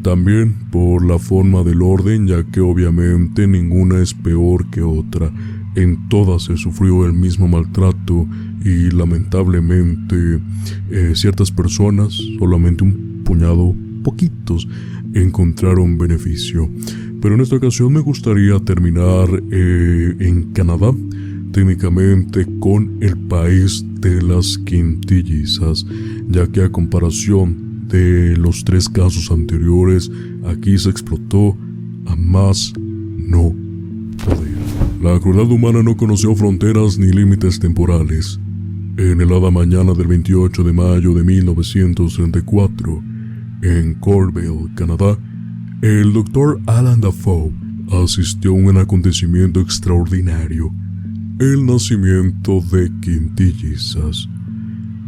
También por la forma del orden, ya que obviamente ninguna es peor que otra. En todas se sufrió el mismo maltrato y lamentablemente ciertas personas, solamente un puñado, poquitos, encontraron beneficio. Pero en esta ocasión me gustaría terminar en Canadá, técnicamente con el país de las quintillizas, ya que a comparación de los 3 casos anteriores, aquí se explotó a más no poder. La crueldad humana no conoció fronteras ni límites temporales. En helada mañana del 28 de mayo de 1934, en Cornwall, Canadá, el Dr. Alan Dafoe asistió a un acontecimiento extraordinario: el nacimiento de quintillizas.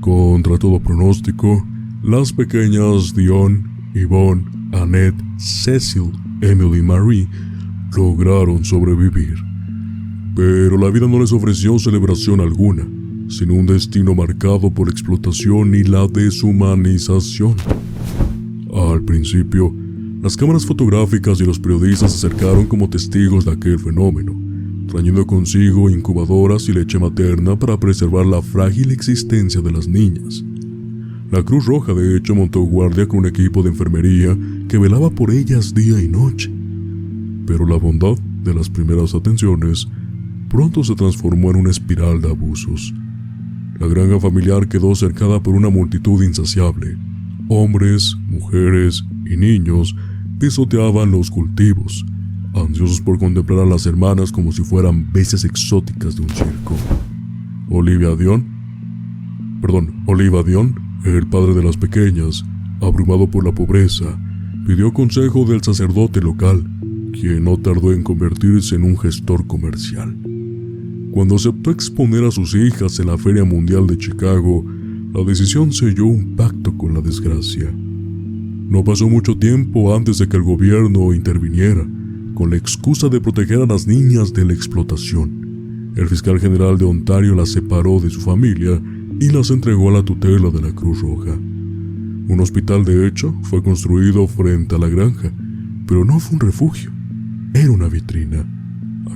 Contra todo pronóstico, las pequeñas Dion, Yvonne, Annette, Cecil, Emily y Marie lograron sobrevivir. Pero la vida no les ofreció celebración alguna, sino un destino marcado por la explotación y la deshumanización. Al principio, las cámaras fotográficas y los periodistas se acercaron como testigos de aquel fenómeno, trayendo consigo incubadoras y leche materna para preservar la frágil existencia de las niñas. La Cruz Roja de hecho montó guardia con un equipo de enfermería que velaba por ellas día y noche. Pero la bondad de las primeras atenciones pronto se transformó en una espiral de abusos. La granja familiar quedó cercada por una multitud insaciable. Hombres, mujeres y niños pisoteaban los cultivos, ansiosos por contemplar a las hermanas como si fueran bestias exóticas de un circo. Oliva Dion, el padre de las pequeñas, abrumado por la pobreza, pidió consejo del sacerdote local, quien no tardó en convertirse en un gestor comercial. Cuando aceptó exponer a sus hijas en la Feria Mundial de Chicago, la decisión selló un pacto con la desgracia. No pasó mucho tiempo antes de que el gobierno interviniera, con la excusa de proteger a las niñas de la explotación. El fiscal general de Ontario las separó de su familia y las entregó a la tutela de la Cruz Roja. Un hospital, de hecho, fue construido frente a la granja, pero no fue un refugio, era una vitrina.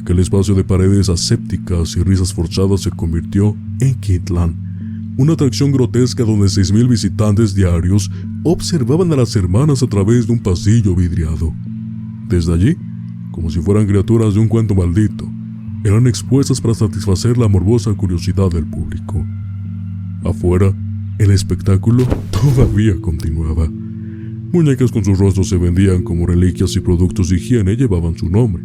Aquel espacio de paredes asépticas y risas forzadas se convirtió en Kidland, una atracción grotesca donde 6,000 visitantes diarios observaban a las hermanas a través de un pasillo vidriado. Desde allí, como si fueran criaturas de un cuento maldito, eran expuestas para satisfacer la morbosa curiosidad del público. Afuera, el espectáculo todavía continuaba. Muñecas con sus rostros se vendían como reliquias y productos de higiene llevaban su nombre.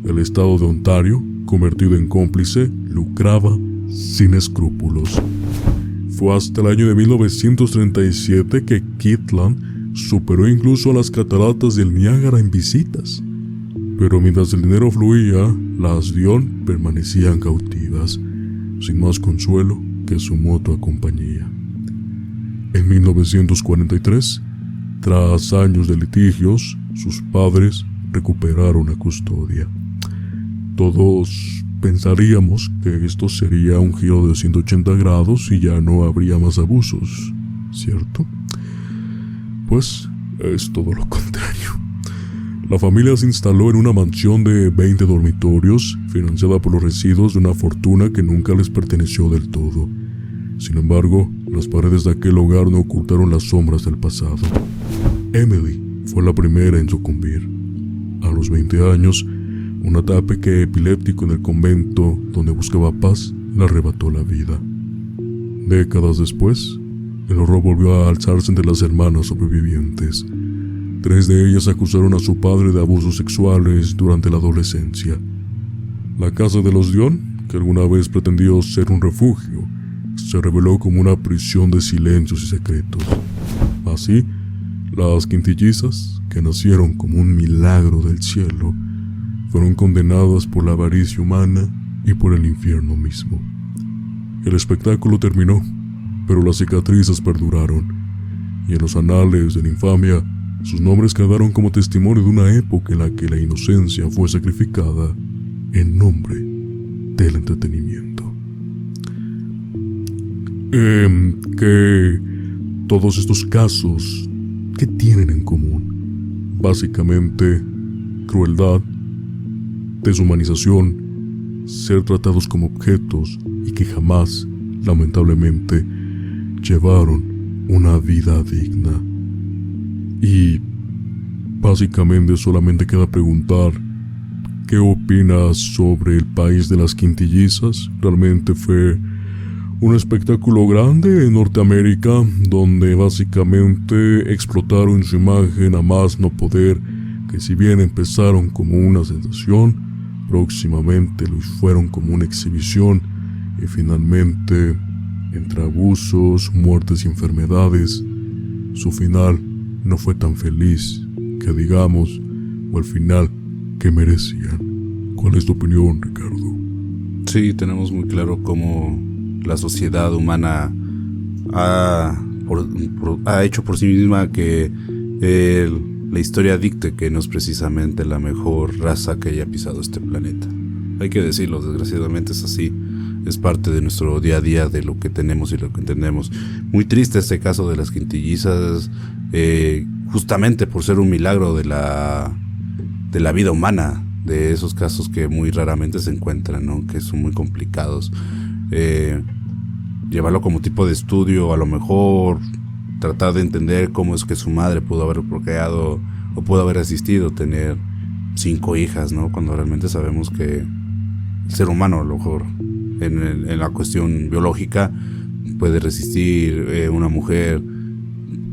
El estado de Ontario, convertido en cómplice, lucraba sin escrúpulos. Fue hasta el año de 1937 que Kidland superó incluso a las cataratas del Niágara en visitas. Pero mientras el dinero fluía, las Dion permanecían cautivas, sin más consuelo que su mutua compañía. En 1943, tras años de litigios, sus padres recuperaron la custodia. Todos pensaríamos que esto sería un giro de 180 grados y ya no habría más abusos, ¿cierto? Pues es todo lo contrario. La familia se instaló en una mansión de 20 dormitorios, financiada por los residuos de una fortuna que nunca les perteneció del todo. Sin embargo, las paredes de aquel hogar no ocultaron las sombras del pasado. Emily fue la primera en sucumbir. A los 20 años, un ataque epiléptico en el convento donde buscaba paz le arrebató la vida. Décadas después, el horror volvió a alzarse entre las hermanas sobrevivientes. 3 de ellas acusaron a su padre de abusos sexuales durante la adolescencia. La casa de los Dion, que alguna vez pretendió ser un refugio, se reveló como una prisión de silencios y secretos. Así, las quintillizas, que nacieron como un milagro del cielo, fueron condenadas por la avaricia humana y por el infierno mismo. El espectáculo terminó, pero las cicatrices perduraron, y en los anales de la infamia, sus nombres quedaron como testimonio de una época en la que la inocencia fue sacrificada en nombre del entretenimiento. Que todos estos casos, ¿qué tienen en común? Básicamente, crueldad, deshumanización, ser tratados como objetos y que jamás, lamentablemente, llevaron una vida digna. Y básicamente solamente queda preguntar, ¿qué opinas sobre el país de las quintillizas? Realmente fue un espectáculo grande en Norteamérica, donde básicamente explotaron su imagen a más no poder, que si bien empezaron como una sensación, próximamente lo fueron como una exhibición, y finalmente, entre abusos, muertes y enfermedades, su final no fue tan feliz que digamos, o el final que merecían. ¿Cuál es tu opinión, Ricardo? Sí, tenemos muy claro cómo la sociedad humana ha hecho por sí misma que la historia dicte que no es precisamente la mejor raza que haya pisado este planeta. Hay que decirlo, desgraciadamente es así. Es parte de nuestro día a día, de lo que tenemos y lo que entendemos. Muy triste este caso de las quintillizas, justamente por ser un milagro de la vida humana, de esos casos que muy raramente se encuentran, ¿no? Que son muy complicados. Llevarlo como tipo de estudio, a lo mejor tratar de entender cómo es que su madre pudo haber procreado o pudo haber asistido a tener 5 hijas, ¿no? Cuando realmente sabemos que el ser humano, a lo mejor en la cuestión biológica, puede resistir una mujer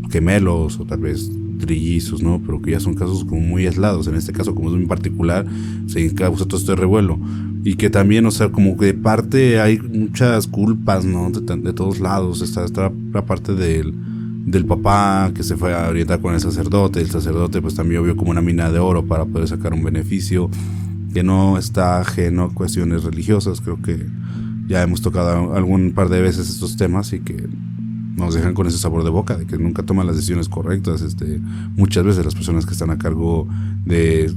gemelos o tal vez trillizos, ¿no? Pero que ya son casos como muy aislados. En este caso, como es muy particular, se causa todo este revuelo. Y que también, o sea, como que de parte hay muchas culpas, ¿no? De todos lados. Está la parte del del papá que se fue a orientar con el sacerdote pues también vio como una mina de oro para poder sacar un beneficio que no está ajeno a cuestiones religiosas. Creo que ya hemos tocado algún par de veces estos temas y que nos dejan con ese sabor de boca de que nunca toman las decisiones correctas. Muchas veces las personas que están a cargo de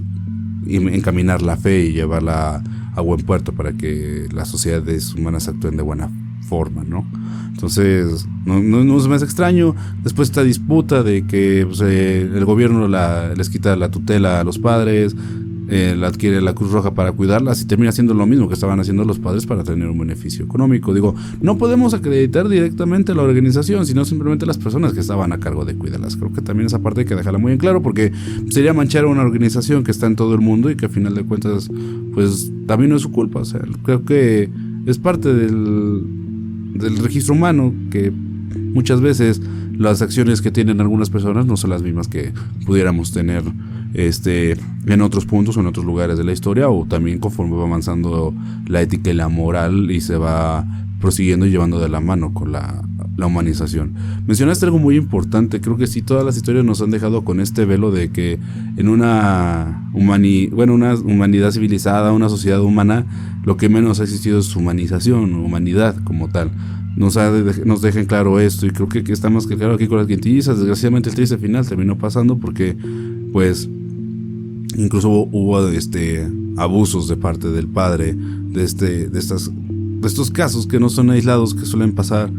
encaminar la fe y llevarla a buen puerto para que las sociedades humanas actúen de buena forma, ¿no? Entonces, no se me hace extraño. Después esta disputa de que pues, el gobierno les quita la tutela a los padres, la adquiere la Cruz Roja para cuidarlas y termina haciendo lo mismo que estaban haciendo los padres para tener un beneficio económico. Digo, no podemos acreditar directamente a la organización, sino simplemente a las personas que estaban a cargo de cuidarlas. Creo que también esa parte hay que dejarla muy en claro, porque sería manchar a una organización que está en todo el mundo y que a final de cuentas pues también no es su culpa. O sea, creo que es parte del registro humano que muchas veces las acciones que tienen algunas personas no son las mismas que pudiéramos tener en otros puntos o en otros lugares de la historia, o también conforme va avanzando la ética y la moral y se va prosiguiendo y llevando de la mano con la humanización. Mencionaste algo muy importante. Creo que sí, todas las historias nos han dejado con este velo de que en una humanidad civilizada, una sociedad humana, lo que menos ha existido es humanización, humanidad como tal. Nos dejan claro esto, y creo que está más que claro aquí con las quintillizas. Desgraciadamente el triste final terminó pasando porque pues incluso hubo abusos de parte del padre de estos casos que no son aislados, que suelen pasar,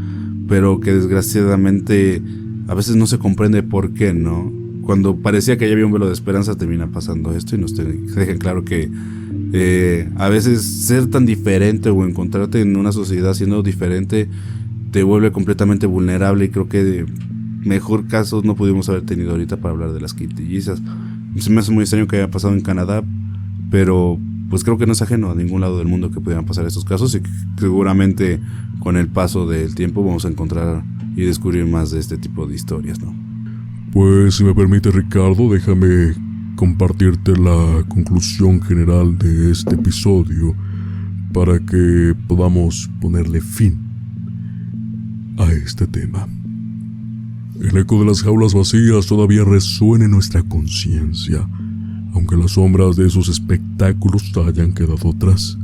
pero que desgraciadamente a veces no se comprende por qué, ¿no? Cuando parecía que ya había un velo de esperanza, termina pasando esto, y nos dejan claro que a veces ser tan diferente o encontrarte en una sociedad siendo diferente te vuelve completamente vulnerable, y creo que mejor casos no pudimos haber tenido ahorita para hablar de las quintillizas. Se me hace muy extraño que haya pasado en Canadá, pero pues creo que no es ajeno a ningún lado del mundo que pudieran pasar estos casos, y seguramente con el paso del tiempo vamos a encontrar y descubrir más de este tipo de historias, ¿no? Pues si me permite, Ricardo, déjame compartirte la conclusión general de este episodio para que podamos ponerle fin a este tema. El eco de las jaulas vacías todavía resuena en nuestra conciencia, aunque las sombras de esos espectáculos hayan quedado atrás.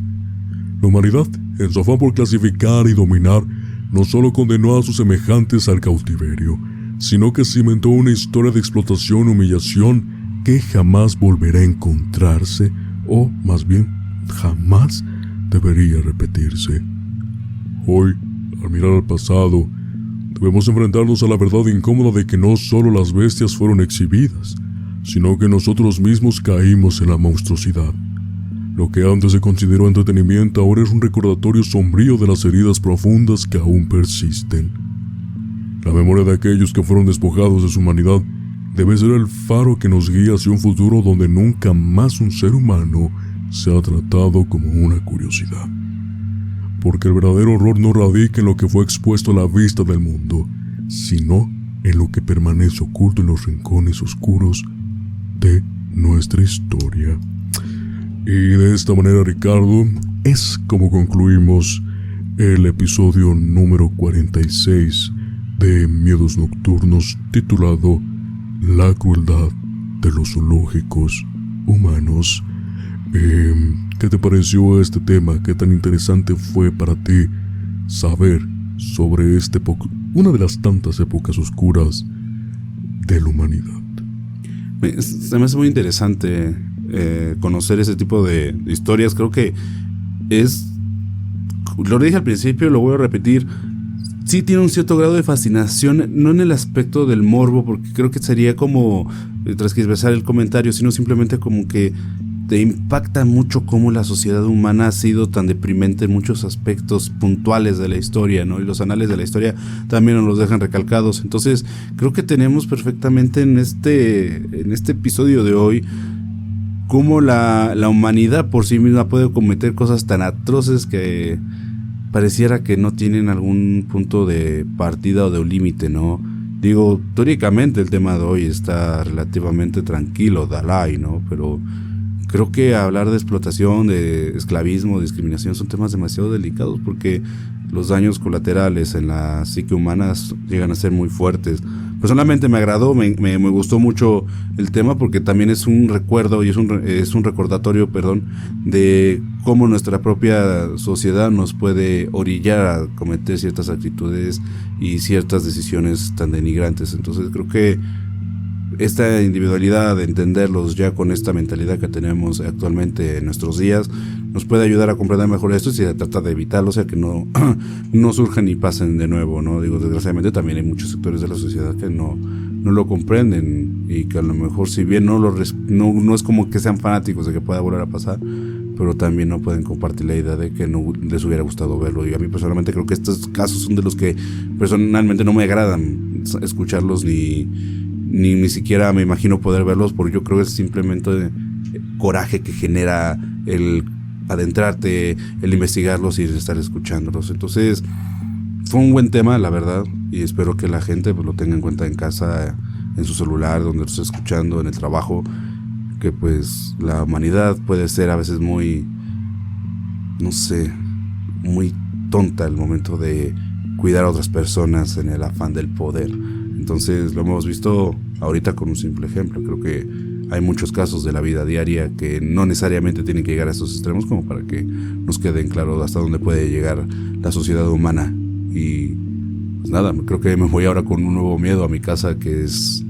La humanidad, en su afán por clasificar y dominar, no solo condenó a sus semejantes al cautiverio, sino que cimentó una historia de explotación y humillación que jamás volverá a encontrarse, o más bien, jamás debería repetirse. Hoy, al mirar al pasado, debemos enfrentarnos a la verdad incómoda de que no solo las bestias fueron exhibidas, sino que nosotros mismos caímos en la monstruosidad. Lo que antes se consideró entretenimiento ahora es un recordatorio sombrío de las heridas profundas que aún persisten. La memoria de aquellos que fueron despojados de su humanidad debe ser el faro que nos guía hacia un futuro donde nunca más un ser humano sea tratado como una curiosidad. Porque el verdadero horror no radica en lo que fue expuesto a la vista del mundo, sino en lo que permanece oculto en los rincones oscuros de nuestra historia. Y de esta manera, Ricardo, es como concluimos el episodio número 46 de Miedos Nocturnos, titulado La crueldad de los zoológicos humanos. ¿Qué te pareció este tema? ¿Qué tan interesante fue para ti saber sobre una de las tantas épocas oscuras de la humanidad? Se me hace muy interesante conocer ese tipo de historias. Creo que lo dije al principio, lo voy a repetir, sí tiene un cierto grado de fascinación, no en el aspecto del morbo, porque creo que sería como transgiversar el comentario, sino simplemente como que te impacta mucho cómo la sociedad humana ha sido tan deprimente en muchos aspectos puntuales de la historia, ¿no? Y los anales de la historia también nos los dejan recalcados. Entonces, creo que tenemos perfectamente en este episodio de hoy cómo la humanidad por sí misma puede cometer cosas tan atroces que pareciera que no tienen algún punto de partida o de un límite, ¿no? Digo, teóricamente el tema de hoy está relativamente tranquilo, Dalai, ¿no? Pero creo que hablar de explotación, de esclavismo, de discriminación son temas demasiado delicados porque los daños colaterales en la psique humana llegan a ser muy fuertes. Personalmente me agradó, me gustó mucho el tema porque también es un recuerdo y es un recordatorio, de cómo nuestra propia sociedad nos puede orillar a cometer ciertas actitudes y ciertas decisiones tan denigrantes. Entonces creo que esta individualidad de entenderlos ya con esta mentalidad que tenemos actualmente en nuestros días nos puede ayudar a comprender mejor esto y se trata de evitarlo, o sea que no surjan y pasen de nuevo, ¿no? Digo, desgraciadamente también hay muchos sectores de la sociedad que no lo comprenden y que a lo mejor si bien no es como que sean fanáticos de que pueda volver a pasar, pero también no pueden compartir la idea de que no les hubiera gustado verlo. Y a mí personalmente creo que estos casos son de los que personalmente no me agradan escucharlos ni siquiera me imagino poder verlos, porque yo creo que es simplemente coraje que genera el adentrarte, el investigarlos y el estar escuchándolos. Entonces fue un buen tema, la verdad, y espero que la gente pues lo tenga en cuenta en casa, en su celular, donde lo esté escuchando, en el trabajo, que pues la humanidad puede ser a veces muy, no sé, muy tonta al momento de cuidar a otras personas en el afán del poder. Entonces lo hemos visto ahorita con un simple ejemplo. Creo que hay muchos casos de la vida diaria que no necesariamente tienen que llegar a estos extremos como para que nos quede en claro hasta dónde puede llegar la sociedad humana. Y pues nada, creo que me voy ahora con un nuevo miedo a mi casa, que es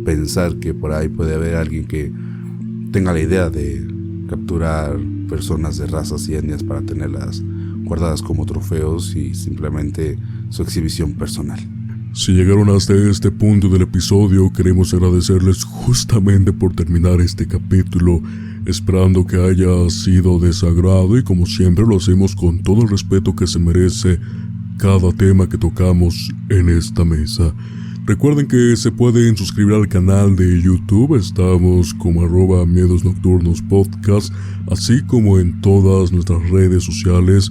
pensar que por ahí puede haber alguien que tenga la idea de capturar personas de razas y etnias para tenerlas guardadas como trofeos y simplemente su exhibición personal. Si llegaron hasta este punto del episodio, queremos agradecerles justamente por terminar este capítulo, esperando que haya sido de su agrado y como siempre lo hacemos con todo el respeto que se merece cada tema que tocamos en esta mesa. Recuerden que se pueden suscribir al canal de YouTube, estamos como @Miedos Nocturnos Podcast, así como en todas nuestras redes sociales.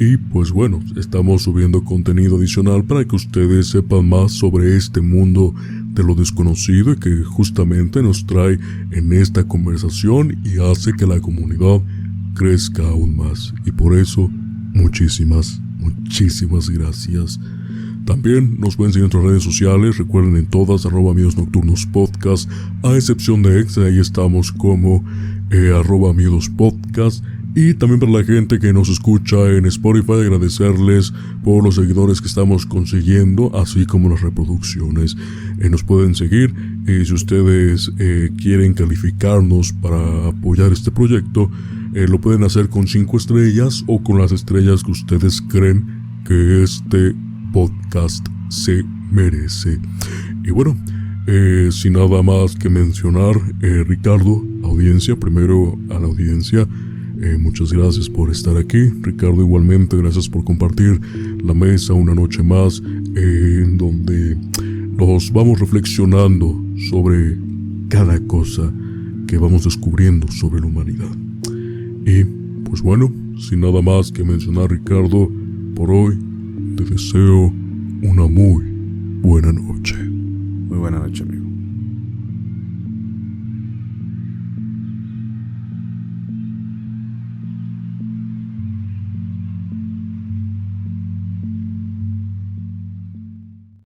Y pues bueno, estamos subiendo contenido adicional para que ustedes sepan más sobre este mundo de lo desconocido y que justamente nos trae en esta conversación y hace que la comunidad crezca aún más. Y por eso, muchísimas gracias. También nos pueden seguir en nuestras redes sociales, recuerden en todas, @Miedos Nocturnos Podcast, a excepción de X, ahí estamos como @Miedos Podcast. Y también para la gente que nos escucha en Spotify, agradecerles por los seguidores que estamos consiguiendo, así como las reproducciones. Nos pueden seguir si ustedes quieren calificarnos para apoyar este proyecto, lo pueden hacer con 5 estrellas o con las estrellas que ustedes creen que este podcast se merece. Y bueno, sin nada más que mencionar, Ricardo, audiencia, primero a la audiencia, muchas gracias por estar aquí. Ricardo, igualmente, gracias por compartir la mesa una noche más, en donde nos vamos reflexionando sobre cada cosa que vamos descubriendo sobre la humanidad. Y pues bueno, sin nada más que mencionar, Ricardo, por hoy te deseo una muy buena noche. Muy buena noche, amigo.